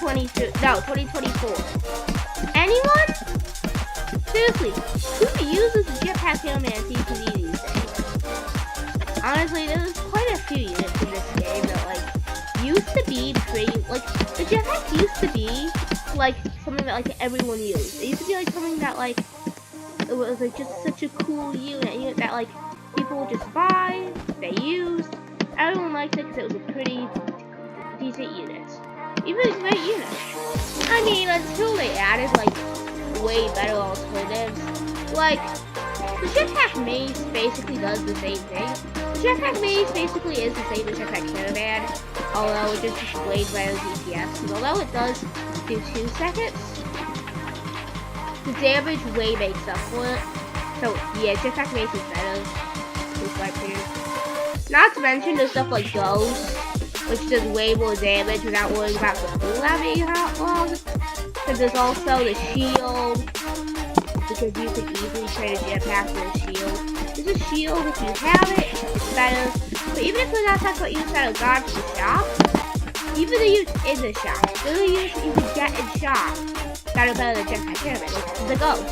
2022, no, 2024. Anyone? Seriously, who uses the Jetpack Hillman TPD these days? Honestly, there's quite a few units in this game that, like, used to be pretty, like, the Jetpack used to be, like, something that, like, everyone used. It used to be, like, something that, like, it was, like, just such a cool unit that, like, people would just buy, they used. Everyone liked it because it was a pretty decent unit. Even a great unit. I mean, until they added, like, way better alternatives. Like, the Jetpack Maze basically does the same thing. The Jetpack Maze basically is the same as Jetpack Caravan, although it just displayed better DPS. And although it does do 2 seconds, the damage way makes up for it. So, yeah, Jetpack Maze is better. It's my opinion. Not to mention the stuff like Ghost, which does way more damage without worrying about the cooldown being out long. Because there's also the shield, because you can easily trade a jetpack for a shield. There's a shield, if you have it, it's better. But even if we're not talking about units that are gone to the shop, even the units in the shop, there are units that you can get in shop that are better than Jetpack Caravan, like the Ghost.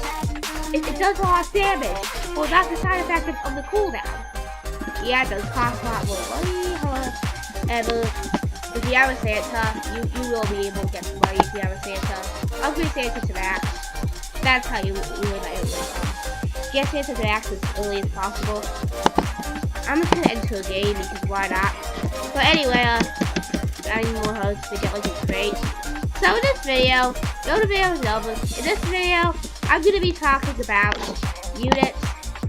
It does a lot of damage. Well, that's the side effect of the cooldown. Yeah, it does cost a lot more money, however, if you have a Santa, you will be able to get some money if you have a Santa. Upgrade Santa to max. That's how you really buy it. Get Santa to max as early as possible. I'm just gonna enter a game because why not? But anyway, I need more hosts to get like a crate. So in this video, go to video over. In this video, I'm gonna be talking about units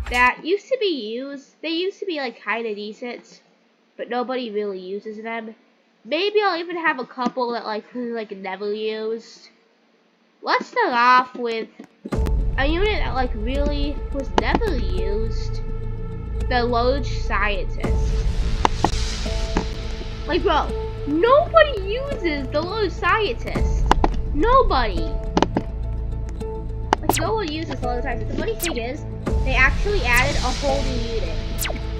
that used to be used. They used to be like kinda decent, but nobody really uses them. Maybe I'll even have a couple that like never used. Let's start off with a unit that like really was never used. The Loge Scientist. Like bro, nobody uses the Loge Scientist. Nobody. Like no one uses the Loge Scientist. The funny thing is, they actually added a whole new unit.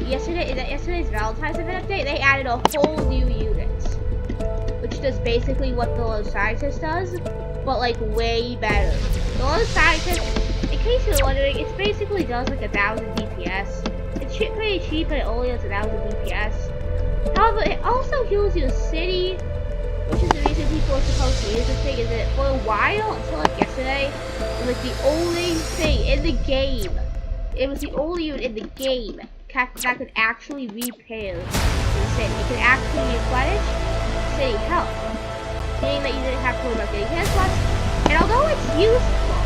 Yesterday's Valentine's event update, they added a whole new unit, which does basically what the Loge Scientist does, but like way better. The Loge Scientist, in case you're wondering, it basically does like 1,000 DPS. It's pretty cheap, but it only does 1,000 DPS. However, it also heals your city, which is the reason people are supposed to use this thing. Is that for a while, until like yesterday, it was the only thing in the game. It was the only unit in the game that could actually repair the city. It could actually replenish city health, meaning that you didn't have to worry about getting hit as much. And although it's useful,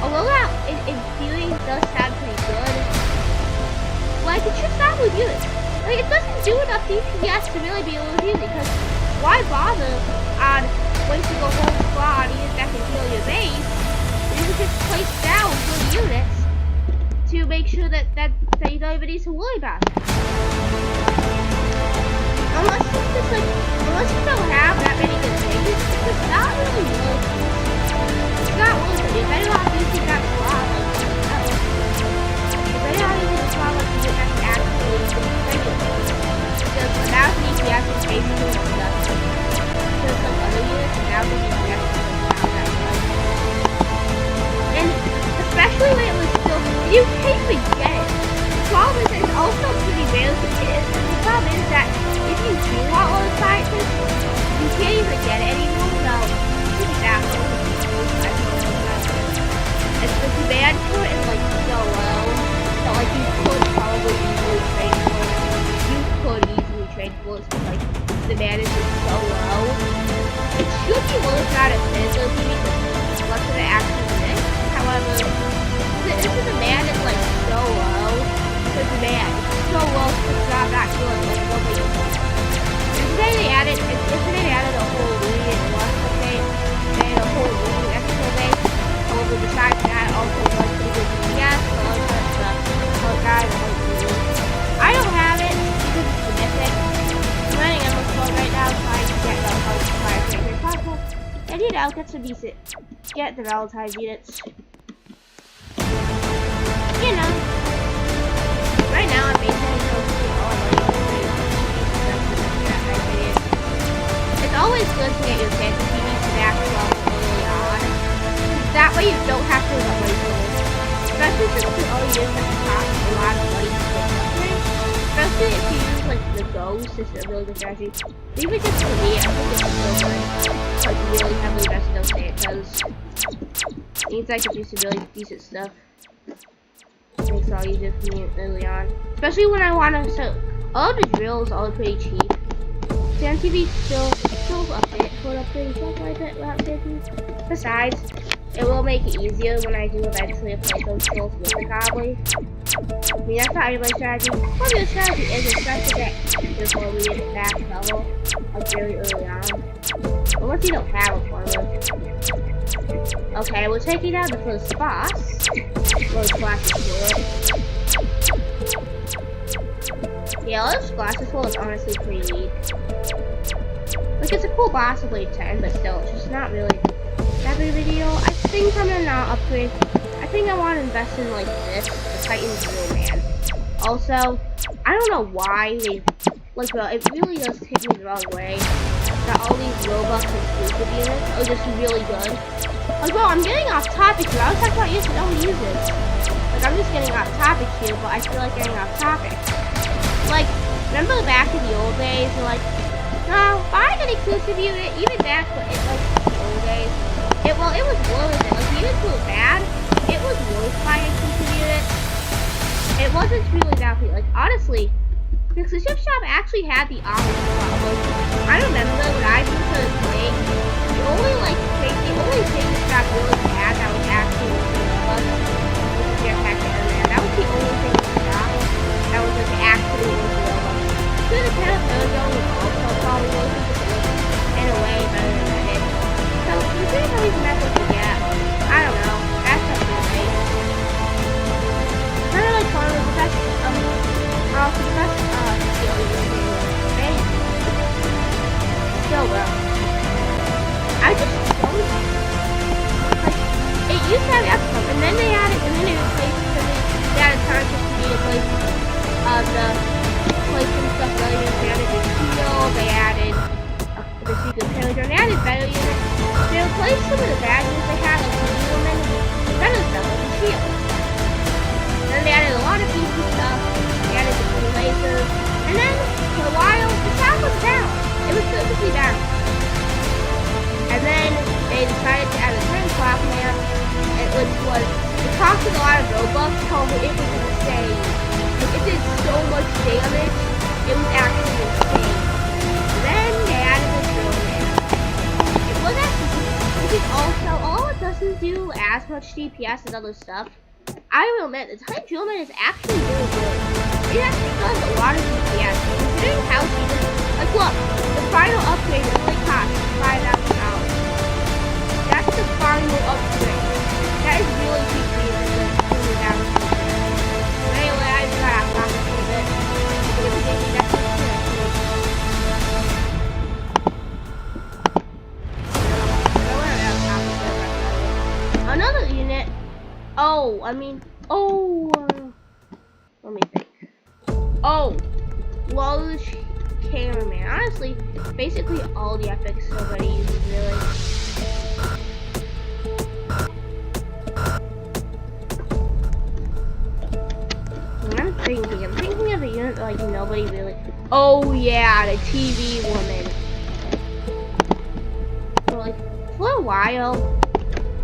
although that in theory does sound pretty good, like it's just not with units. Like it doesn't do enough DPS to really be able to use it, because why bother on wasting a whole squad on units that can heal your base? You can just place down good units to make sure that you don't even need to worry about it. Unless you don't have that many good things, it's not really worth it. It's not worth it. You're better off using that squad like something else. You're better off using a squad like you that can actually regulate. Because without DPS, it's basically nothing. There's some other units without the DPS, it's not that much. And especially when it was still, you can't even get it. The problem is it's also pretty rare to get it. The problem is that if you do want all the scientists, you can't even get it anymore, so it's pretty bad. And the demand for it is like so low, so like you could probably easily trade for it. You could easily trade for it, but like the demand is just so low. It should be worth out if it is, because less of it actually exists. However, if the demand is like so low, the demand is so low, it's not that good. Like nobody uses it. Yesterday they added a whole unit in one update. They added a whole unit extra base. However, besides that, also was pretty good DPS. So the guy that was used. I don't have it because it's the mythic. I'm running endless mode right now, trying to get the most fire as possible. And you know, get some decent, get the Valentine's units. You know, right now I'm maintaining all my units. It's always good to get your Santa TV max level early on. That way you don't have to upgrade levels. Especially since the only units that cost a lot of money to upgrade. Especially if you use like the ghost, it's a really good strategy. Even just for me, I think it's so good. Like really heavily invested in it because it means I can do some really decent stuff. Makes it all easier for me early on. Especially when I want to, so all the drills are pretty cheap. CMTV still update for upgrade stuff like that without taking. Besides, it will make it easier when I do eventually play those skills with the goblin. I mean, that's not everybody's strategy. What your strategy is, especially that before we get the max level, like very early on. Unless you don't have a formula. Okay, we're taking out the first boss. Those glasses for it. Yeah, those glasses for is honestly pretty weak. Like, it's a cool boss to play 10, but still, it's just not really that big of a deal. I think I'm gonna now upgrade. I think I want to invest in like this, the Titan Drill Man. Also, I don't know why they, like, well, it really does hit me the wrong way that all these Robux exclusive units are just really good. Like, well, I'm getting off topic here. I was talking about use it, don't use it. Like, I'm just getting off topic here, but I feel like getting off topic. Like, remember back in the old days, you're like, no, buy an exclusive unit, even back, but it, like, the old days. It was worth it. Like, the units were bad, it was worth buying an exclusive unit. It wasn't really that bad. Like, honestly, the exclusive shop actually had the opposite problem. I remember when I started playing, the only thing that got really bad that was actually was the Jetpack Airman. That was the only thing that was like actually real. So the Panathon was also probably in a way better than that is. So the thing that these methods to get, I don't know. That's up to me. Kind of like fun with the best skill you can do. Still though, I just don't like. It used to have Epsilon, and then they added, and then they replaced it. They added conscious to be a place the place and stuff. They added the shield. They added the secret pillage. They added better units. They replaced some of the bad units they had, like the woman, the better stuff, like the shield. Then they added a lot of PC stuff. They added the blue lasers, and then for a while the sound was down. It was perfectly down. And then they decided to add a turn clock man, which was, it costed a lot of Robux, however it was insane. Like, it did so much damage, it was actually insane. Then they added the drill man. It was actually, which is also, although it doesn't do as much DPS as other stuff, I will admit, the Titan Drill Man is actually really good. It actually does a lot of DPS, considering how cheap it is. Like, look, the final upgrade only costs $5,000. That's the final upgrade. That is really cheap for you to do that. But anyway, I just got off topic a little bit. Another unit. Let me think. Oh, Luge Cameraman. Honestly, basically all the epics nobody uses really. I'm thinking of a unit that, like, nobody really. Oh yeah, the TV woman. So, like, for a while,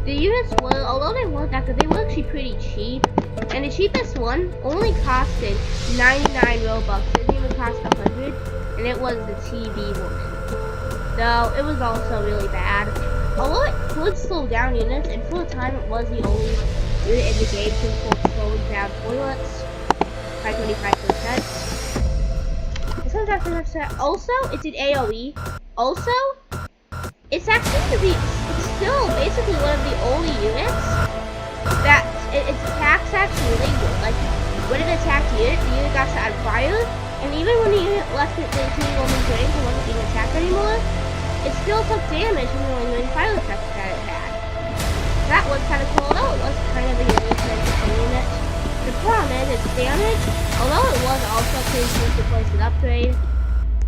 the units were, although they weren't that good, they were actually pretty cheap. And the cheapest one only costed 99 Robux. It didn't even cost 100. And it was the TV woman. So it was also really bad. Although it could slow down units, and for a time it was the only unit in the game to slow down toilets by 25%. Sometimes 25%. Also, it did AoE. Also, it's actually it's still basically one of the only units that its attacks actually really good. Like, when it attacked the unit got set on fire, and even when the unit left the TV woman's range and wasn't being attacked anymore, it still took damage when the fire effect that it had. That was kind of cool, although it was kind of a unique unit. The problem is its damage, although it was also pretty cheap to place an upgrade,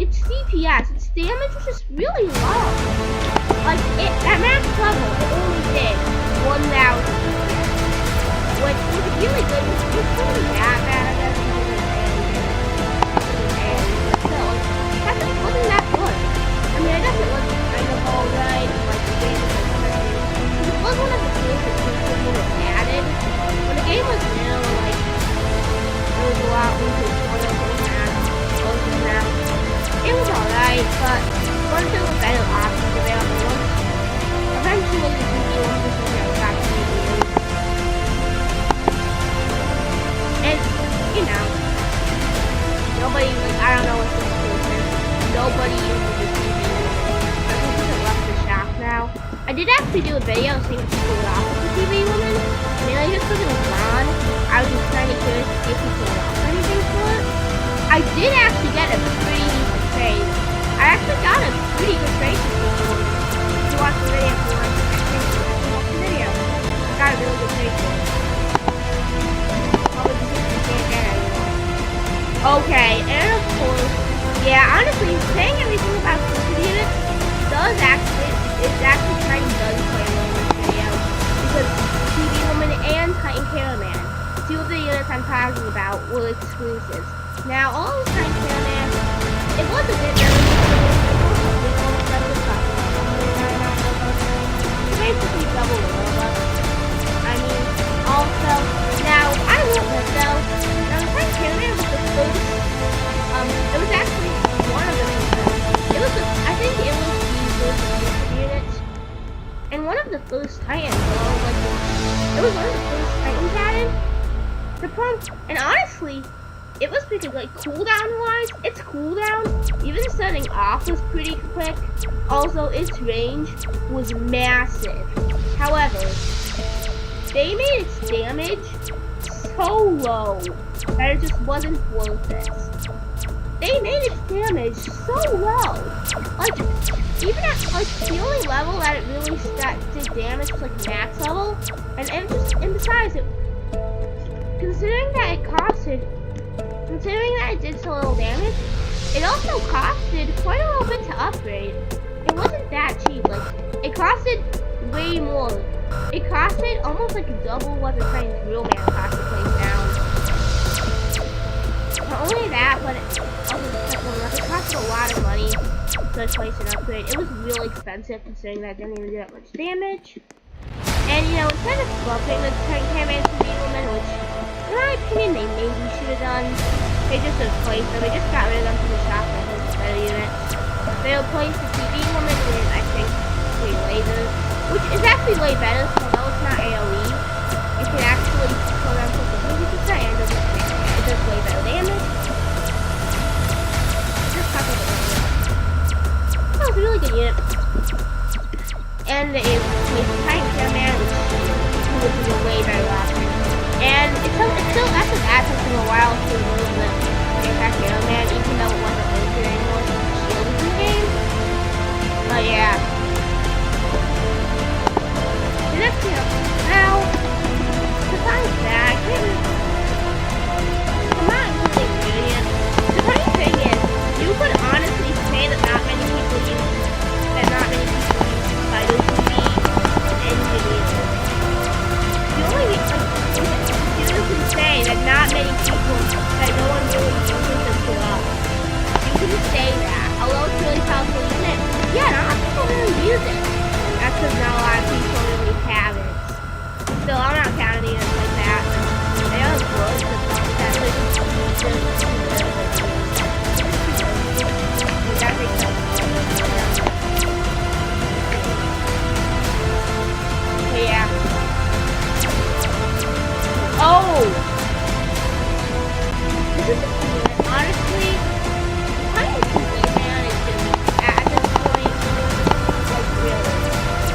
its DPS, its damage was just really low. like, at max level, it only did 1,000. Which was really good. It was really that bad, I guess. It wasn't that good. I mean, I guess it was kind of alright. Like, the game was it was one of the games that was added. When the game was new, like, there was a lot we could spoil and that. It was alright, but once there was better options available, eventually the video was just back to the news. And, you know, nobody, like, I don't know what's the solution. Nobody uses the TV. I think it's left the shop now. I did actually do a video seeing people would off with the TV woman. I mean, like, just because it was gone, I was just kind of curious to see if people would offer anything for it. I did actually get a pretty decent trade. I actually got a pretty good trade for people. If you watch the video, if you like the video, I got a really good trade for it. Probably because you can't get it anymore. Okay, and of course, yeah, honestly, saying everything about super units does actually, it actually kind of does play a role in this video. Because TV Woman and Titan Cameraman, two of the units I'm talking about, were exclusives. Now, all of Titan Cameraman, it was a bit early, basically double Nova. I mean, also, now, I will admit though, now the Titan Cameraman was the first, it was actually one of the first, it was the, I think it was the first units, and one of the first Titans, like, it was one of the first Titans added. The problem, and honestly, it was because, like, cooldown-wise, its cooldown, even starting off was pretty quick. Also, its range was massive. However, they made its damage so low that it just wasn't worth it. They made its damage so low. Like, even at, like, the only level that it really did damage was, like, max level. And besides, considering that it did so little damage, it also costed quite a little bit to upgrade. It wasn't that cheap. Like, it costed way more. It costed almost like double what the Titan's real man cost to place down. Not only that, but it costed a lot of money to place an upgrade. It was really expensive considering that it didn't even do that much damage. And, you know, instead of buffing the Titan Cameraman to be woman, which, in my opinion, they maybe should have done, they just replaced them. They just got rid of them from the shop and put better units. They replaced the TV woman with, I think, 3 lasers, which is actually way better, so although it's not AoE, it can actually slow down to 50% and it does way better damage. Just talk about it. That was a really good unit. And it replaced Titan Cameraman, which is a way better option. And it's still after that took them a while to remove the Impact Cameraman, even though it wasn't listed anymore since the shield was in the game. But yeah. The next thing now, besides that, I'm not really brilliant. The funny thing is, you could honestly say that not many people use Fighters to be engineers. The only reason you can say that not many people, that no one really uses them to love. You can say that, although it's really powerful unit. Yeah, not a lot of people really use it. That's because not a lot of people really have it. So I'm not counting it like that. They are good, but that's like that makes sense. But yeah. Oh! This is honestly, Titan TV Man is just at this point, like really.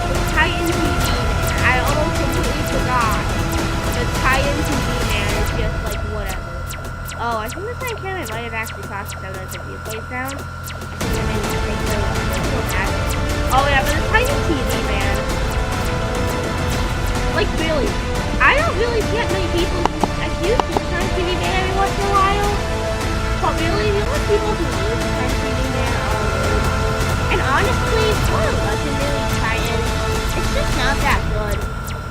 The Titan TV Man, I almost completely forgot. The Titan TV Man is just like whatever. Oh, I think the Titan Cameraman might have actually cost 750 to place down. Oh yeah, but the Titan TV Man, like really, I don't really get many people who use the Titan TV Man every once in a while. But really, the only people who use the Titan TV Man are and honestly, for a Legendary Titan, it's just not that good.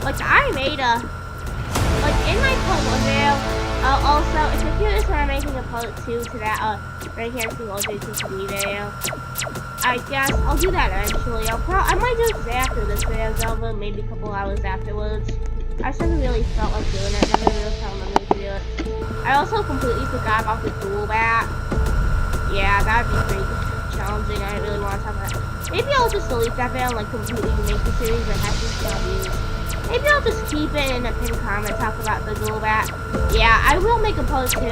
Like, I made a, like, in my part 1 video, also, if you're curious when I'm making a part 2 to that, Red Character Legendary TCD video, I guess I'll do that eventually. I might do it today after this video's over, maybe a couple hours afterwards. I just haven't really felt like doing it, never really felt like to do it. I also completely forgot about the dual bat. Yeah, that'd be pretty challenging. I didn't really want to talk about that. Maybe I'll just delete that video and like completely make the series that has to not used. Maybe I'll just keep it in a pinned comment, talk about the dual bat. Yeah, I will make a part 2.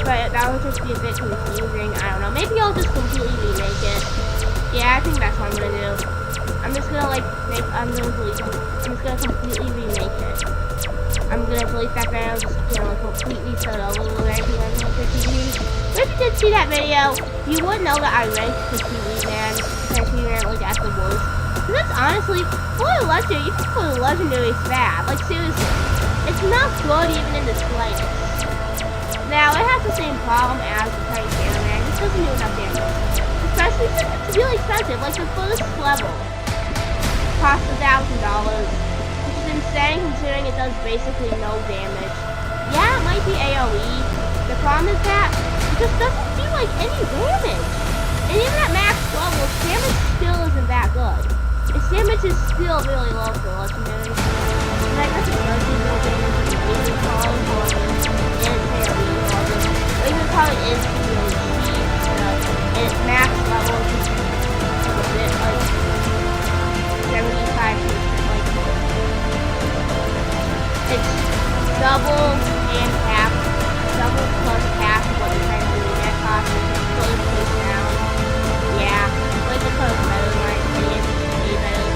But that would just be a bit confusing. I don't know. Maybe I'll just completely remake it. Yeah, I think that's what I'm gonna do. I'm just gonna completely remake it. I'm gonna delete that video, just completely start over with anything on the TV. If you did see that video, you would know that I ranked the TV Man, like at the worst. And that's honestly, for a legendary, you think for a legendary is bad. Like seriously, it's not good even in the slightest. Now, it has the same problem as the Titan Man. It doesn't do enough damage. Especially since it's really expensive. Like, the first level costs $1,000. Which is insane considering it does basically no damage. Yeah, it might be AoE. The problem is that it just doesn't do, like, any damage. And even at max level, its damage still isn't that good. Its damage is still really low for legendary. And I guess it does do no damage. Even probably is really cheap, and its max level is just a bit like 75%, like it's double and half, double plus half of what the Titan Man costs, so it's goes down. Yeah, like the code better in my opinion, way better.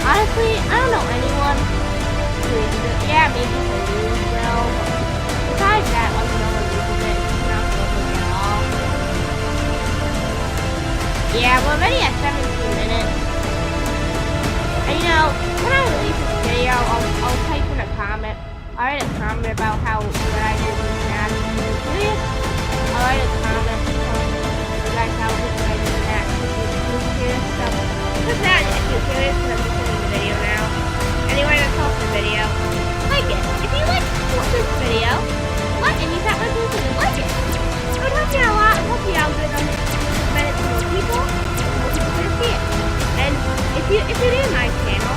Honestly, I don't know anyone who uses it. Yeah, maybe some news will. Besides that, like no one uses it. It's not working at all. Yeah, we're already at 17 minutes. And you know, when I release this video, I'll type in a comment. I'll write a comment about how what I did was bad. I'll write a comment telling you guys how good I did in that. So, just that if you're curious, because I'm just doing the video now. Anyway, that's all for the video. Like it. If you like this video, like it. You got my video and like it. It would help me out a lot. It helps the algorithm spread it to more people. More people can see it. And if you're new to my channel,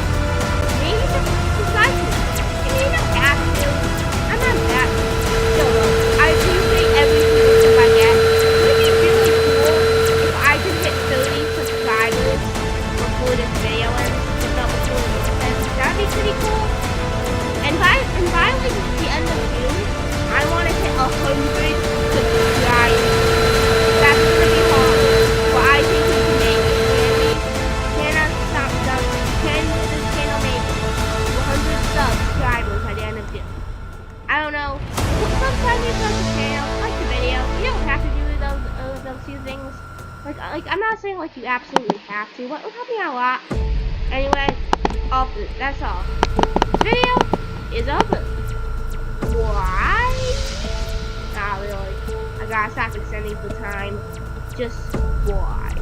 maybe just subscribe to me. And you don't have to. I'm not that still though. I appreciate every single tip I get. It would be really cool if I could hit 30 subscribers before this video ends. If not before this ends. That'd be pretty cool. And by like the end of June, I want to hit 100 subscribers. That's gonna be hard, but I think we can make it. Really, can this channel make 100 subscribers by the end of June? I don't know. Sometimes you like the channel, like the video. You don't have to do those few things. Like I'm not saying like you absolutely have to, but it'll help me out a lot. Anyway, that's all. Video is over. Why? Not really. I gotta stop extending the time. Just why?